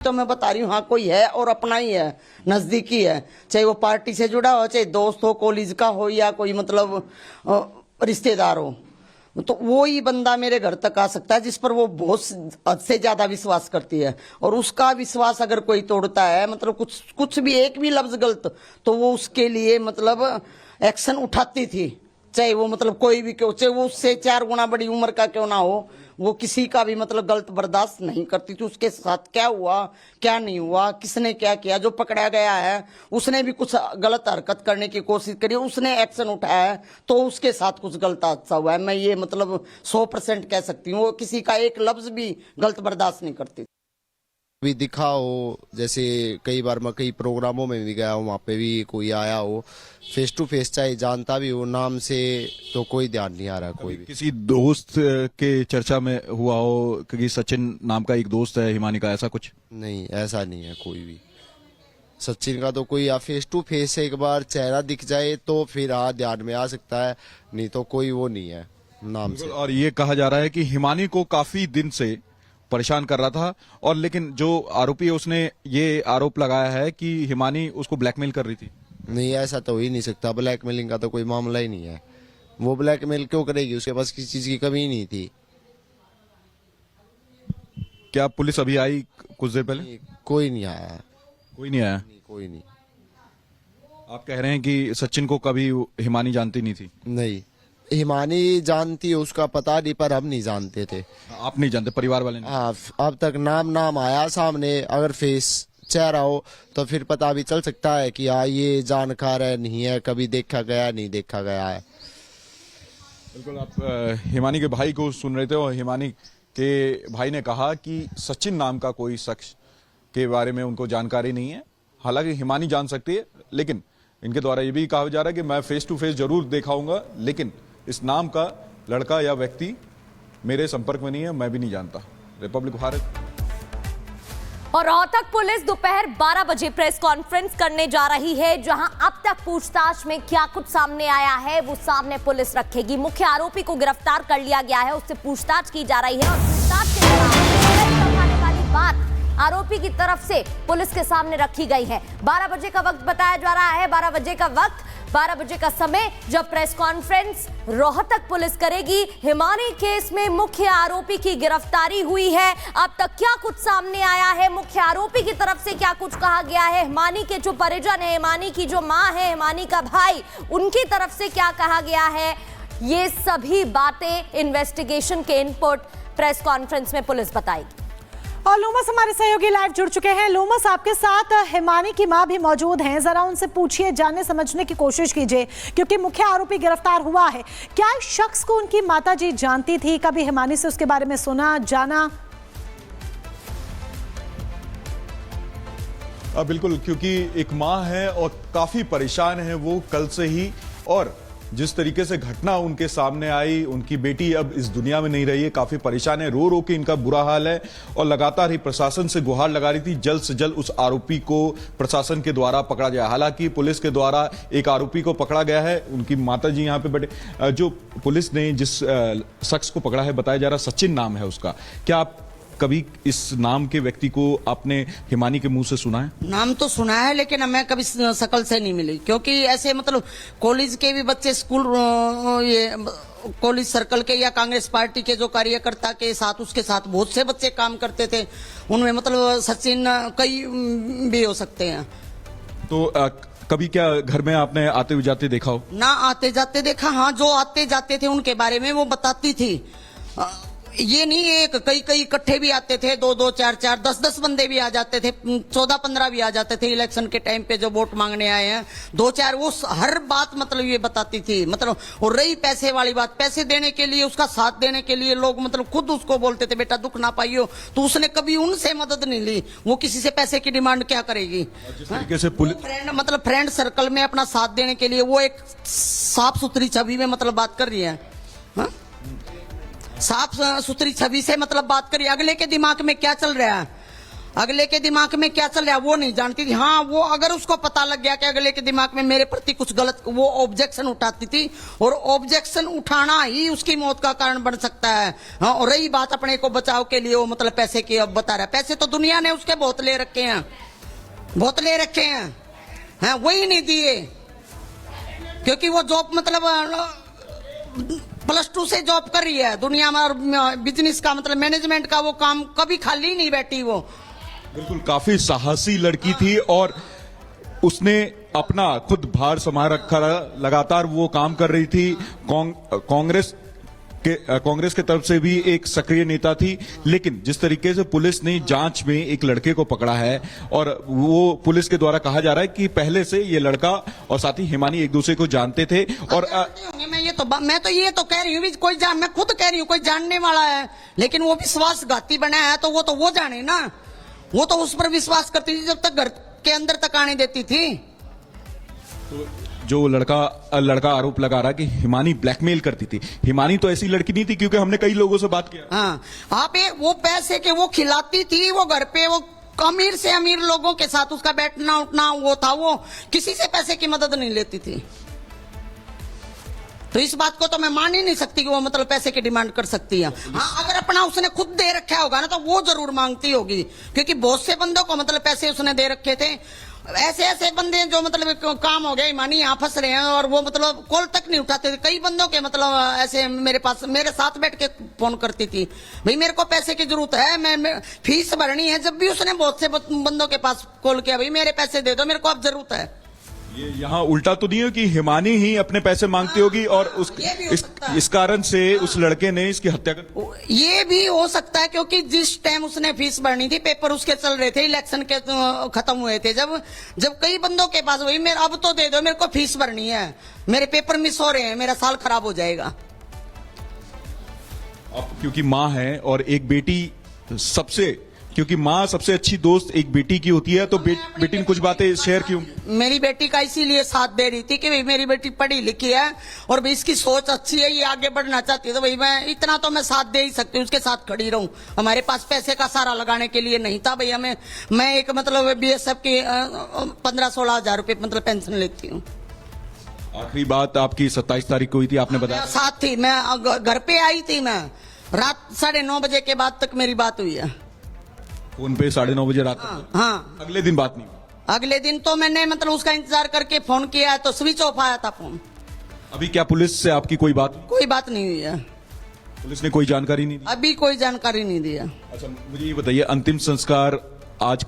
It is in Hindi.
तो मैं बता रही हूँ, हाँ कोई है और अपना ही है, नजदीकी है, चाहे वो पार्टी से जुड़ा हो, चाहे दोस्त हो, कॉलेज का हो, या कोई मतलब रिश्तेदार हो, तो वो ही बंदा मेरे घर तक आ सकता है जिस पर वो बहुत हद से ज्यादा विश्वास करती है। और उसका विश्वास अगर कोई तोड़ता है, मतलब कुछ भी एक भी लफ्ज गलत, तो वो उसके लिए मतलब एक्शन उठाती थी, चाहे वो मतलब कोई भी क्यों, चाहे वो उससे 4 गुना बड़ी उम्र का क्यों ना हो, वो किसी का भी मतलब गलत बर्दाश्त नहीं करती थी। उसके साथ क्या हुआ क्या नहीं हुआ, किसने क्या किया, जो पकड़ा गया है उसने भी कुछ गलत हरकत करने की कोशिश करी, उसने एक्शन उठाया है, तो उसके साथ कुछ गलत हादसा हुआ है। मैं ये मतलब 100% कह सकती हूँ, वो किसी का एक लफ्ज भी गलत बर्दाश्त नहीं करती। भी दिखा हो, जैसे कई बार मैं कई प्रोग्रामों में भी गया हूँ, वहाँ पे भी कोई आया हो फेस टू फेस, चाहे जानता भी हो नाम से, तो कोई ध्यान नहीं आ रहा कोई भी। किसी दोस्त के चर्चा में हुआ हो कि सचिन नाम का एक दोस्त है हिमानी का, ऐसा कुछ? नहीं, ऐसा नहीं है कोई भी। सचिन का तो कोई या फेस टू फेस एक बार चेहरा दिख जाए तो फिर हाँ ध्यान में आ सकता है, नहीं तो कोई वो नहीं है नाम से। और ये कहा जा रहा है कि हिमानी को काफी दिन से परेशान कर रहा था, और लेकिन जो आरोपी है उसने ये आरोप लगाया है कि हिमानी उसको ब्लैकमेल कर रही थी। नहीं, ऐसा तो हो ही नहीं सकता, ब्लैकमेलिंग का तो कोई मामला ही नहीं है। वो ब्लैकमेल क्यों करेगी, उसके पास किसी चीज की कमी नहीं थी। क्या पुलिस अभी आई कुछ देर पहले? कोई नहीं आया। कोई नहीं आया? कोई नहीं। आप कह रहे हैं कि सचिन को कभी हिमानी जानती नहीं थी? नहीं, हिमानी जानती है, उसका पता नहीं, पर हम नहीं जानते थे। आप नहीं जानते, परिवार वाले नहीं? हाँ, अब तक नाम आया सामने, अगर फेस चेहरा हो तो फिर पता भी चल सकता है कि हाँ ये जानकार है नहीं है, कभी देखा गया नहीं देखा गया है। बिल्कुल। आप हिमानी के भाई को सुन रहे थे, और हिमानी के भाई ने कहा कि सचिन नाम का कोई शख्स के बारे में उनको जानकारी नहीं है। हालांकि हिमानी जान सकती है, लेकिन इनके द्वारा ये भी कहा जा रहा है कि मैं फेस टू फेस जरूर दिखाऊंगा, लेकिन इस नाम का लड़का या व्यक्ति मेरे संपर्क में नहीं है, मैं भी नहीं जानता। रिपब्लिक भारत। और रोहतक पुलिस दोपहर 12 बजे प्रेस कॉन्फ्रेंस करने जा रही है, जहां अब तक पूछताछ में क्या कुछ सामने आया है वो सामने पुलिस रखेगी। मुख्य आरोपी को गिरफ्तार कर लिया गया है, उससे पूछताछ की जा रही है, और पूछताछ के दौरान वाली बात आरोपी की तरफ से पुलिस के सामने रखी गई है। 12 बजे का वक्त बताया जा रहा है, 12 बजे का वक्त, 12 बजे का समय जब प्रेस कॉन्फ्रेंस रोहतक पुलिस करेगी। हिमानी केस में मुख्य आरोपी की गिरफ्तारी हुई है। अब तक क्या कुछ सामने आया है, मुख्य आरोपी की तरफ से क्या कुछ कहा गया है, हिमानी के जो परिजन है, हिमानी की जो मां है, हिमानी का भाई, उनकी तरफ से क्या कहा गया है, ये सभी बातें इन्वेस्टिगेशन के इनपुट प्रेस कॉन्फ्रेंस में पुलिस बताएगी। और लोमस हमारे सहयोगी लाइव जुड़ चुके हैं। लोमस, आपके साथ हिमानी की मां भी मौजूद हैं, जरा उनसे पूछिए, जानने समझने की कोशिश कीजिए, क्योंकि मुख्य आरोपी गिरफ्तार हुआ है। क्या इस शख्स को उनकी माताजी जानती थी, कभी हिमानी से उसके बारे में सुना जाना? बिल्कुल, क्योंकि एक मां है और काफी परेशान है वो कल से ही, और जिस तरीके से घटना उनके सामने आई, उनकी बेटी अब इस दुनिया में नहीं रही है, काफी परेशान है, रो रो के इनका बुरा हाल है, और लगातार ही प्रशासन से गुहार लगा रही थी जल्द से जल्द उस आरोपी को प्रशासन के द्वारा पकड़ा जाए। हालांकि पुलिस के द्वारा एक आरोपी को पकड़ा गया है, उनकी माताजी यहाँ पे बैठे। जो पुलिस ने जिस शख्स को पकड़ा है, बताया जा रहा सचिन नाम है उसका। क्या आप कभी इस नाम के व्यक्ति को आपने हिमानी के मुंह से सुना है? नाम तो सुना है, लेकिन मैं कभी शकल से नहीं मिली, क्योंकि ऐसे मतलब कॉलेज के भी बच्चे, स्कूल ये कॉलेज सर्कल के या कांग्रेस पार्टी के जो कार्यकर्ता के साथ, उसके साथ बहुत से बच्चे काम करते थे, उनमें मतलब सचिन कई भी हो सकते हैं। तो कभी क्या घर में आपने आते हुए जाते देखा हो? ना आते जाते देखा, हाँ जो आते जाते थे उनके बारे में वो बताती थी। ये नहीं एक कई इकट्ठे भी आते थे, 2-2, 4-4, 10-10 बंदे भी आ जाते थे, 14-15 भी आ जाते थे इलेक्शन के टाइम पे, जो वोट मांगने आए हैं 2-4, वो हर बात मतलब ये बताती थी। मतलब और रही पैसे वाली बात, पैसे देने के लिए, उसका साथ देने के लिए लोग मतलब खुद उसको बोलते थे बेटा दुख ना पाइयो, तो उसने कभी उनसे मदद नहीं ली। वो किसी से पैसे की डिमांड क्या करेगी? जिस तरीके से फ्रेंड मतलब फ्रेंड सर्कल में अपना साथ देने के लिए वो एक साफ सुथरी छवि में मतलब बात कर रही है, साफ सुथरी छवि से मतलब बात करिए, अगले के दिमाग में क्या चल रहा है। अगले के दिमाग में क्या चल रहा है वो नहीं जानती थी। हाँ, वो अगर उसको पता लग गया कि अगले के दिमाग में मेरे प्रति कुछ गलत, वो ऑब्जेक्शन उठाती थी, और ऑब्जेक्शन उठाना ही उसकी मौत का कारण बन सकता है। हाँ, और रही बात अपने को बचाव के लिए वो मतलब पैसे की, अब बता रहा है पैसे तो दुनिया ने उसके बहुत ले रखे हैं, बहुत ले रखे हैं। हाँ, वही नहीं दिए क्योंकि वो जॉब मतलब +2 से जॉब कर रही है दुनिया में, और बिजनेस का मतलब मैनेजमेंट का वो काम, कभी खाली नहीं बैठी वो। बिल्कुल, काफी साहसी लड़की थी और उसने अपना खुद भार संभाल रखा, लगातार वो काम कर रही थी। कांग्रेस के तरफ से भी एक सक्रिय नेता थी। लेकिन जिस तरीके से पुलिस ने जांच में एक लड़के को पकड़ा है, और वो पुलिस के द्वारा कहा जा रहा है कि पहले से ये लड़का और साथ ही हिमानी एक दूसरे को जानते थे। और मैं तो ये तो कह रही हूँ, मैं खुद कह रही हूँ कोई जानने वाला है, लेकिन वो विश्वासघाती बना है तो वो जाने ना, वो तो उस पर विश्वास करती थी जब तक घर के अंदर तक आने देती थी। तो जो लड़का आरोप लगा रहा कि हिमानी ब्लैकमेल करती थी। हिमानी तो ऐसी लड़की नहीं थी, क्योंकि हमने कई लोगों से बात किया। हाँ, आप वो पैसे के वो खिलाती थी, वो घर पे वो अमीर से अमीर लोगों के साथ उसका बैठना उठना वो था, वो किसी से पैसे की मदद नहीं लेती थी। तो इस बात को तो मैं मान ही नहीं सकती कि वो मतलब पैसे की डिमांड कर सकती है। हाँ, अगर अपना उसने खुद दे रखा होगा ना तो वो जरूर मांगती होगी, क्योंकि बहुत से बंदों को मतलब पैसे उसने दे रखे थे। ऐसे बंदे जो मतलब काम हो गया, ईमानी यहाँ फंस रहे हैं और वो मतलब कॉल तक नहीं उठाते थे। कई बंदों के मतलब ऐसे मेरे साथ बैठ के फोन करती थी, भाई मेरे को पैसे की जरूरत है, मैं फीस भरनी है। जब भी उसने बहुत से बंदों के पास कॉल किया, भाई मेरे पैसे दे दो, मेरे को अब जरूरत है। ये यहाँ उल्टा तो नहीं है कि हिमानी ही अपने पैसे मांगती होगी और इस कारण से उस लड़के ने इसकी हत्या कर। ये भी हो सकता है, क्योंकि जिस टाइम उसने फीस भरनी थी, पेपर उसके चल रहे थे, इलेक्शन के खत्म हुए थे, जब कई बंदों के पास वही मेरे अब तो दे दो, मेरे को फीस भरनी है, मेरे पेपर मिस हो रहे हैं, मेरा साल खराब हो जाएगा। अब क्योंकि माँ है और एक बेटी क्योंकि माँ सबसे अच्छी दोस्त एक बेटी की होती है, तो बेटी ने कुछ बातें शेयर की होंगी। मेरी बेटी का इसीलिए साथ दे रही थी कि भाई मेरी बेटी पढ़ी लिखी है और भाई इसकी सोच अच्छी है, ये आगे बढ़ना चाहती है, तो भाई मैं इतना तो मैं साथ दे ही सकती हूँ, उसके साथ खड़ी रहूं। हमारे पास पैसे का सहारा लगाने के लिए नहीं था भाई हमें। मैं एक मतलब BSF की 15-16 हजार रुपये मतलब पेंशन लेती हूँ। आखिरी बात आपकी 27 तारीख को हुई थी, आपने बताया। साथ थी, मैं घर पे आई थी, मैं रात 9:30 बजे के बाद तक मेरी बात हुई है फोन पे 9:30 बजे रात तक। हाँ, अगले दिन बात नहीं। अगले दिन तो मैंने मतलब उसका इंतजार करके फोन किया तो स्विच ऑफ आया था फोन। अभी क्या पुलिस से आपकी कोई बात नहीं हुई है? पुलिस ने कोई जानकारी नहीं दी? अभी कोई जानकारी नहीं दिया। अच्छा, मुझे ये बताइए, अंतिम संस्कार आज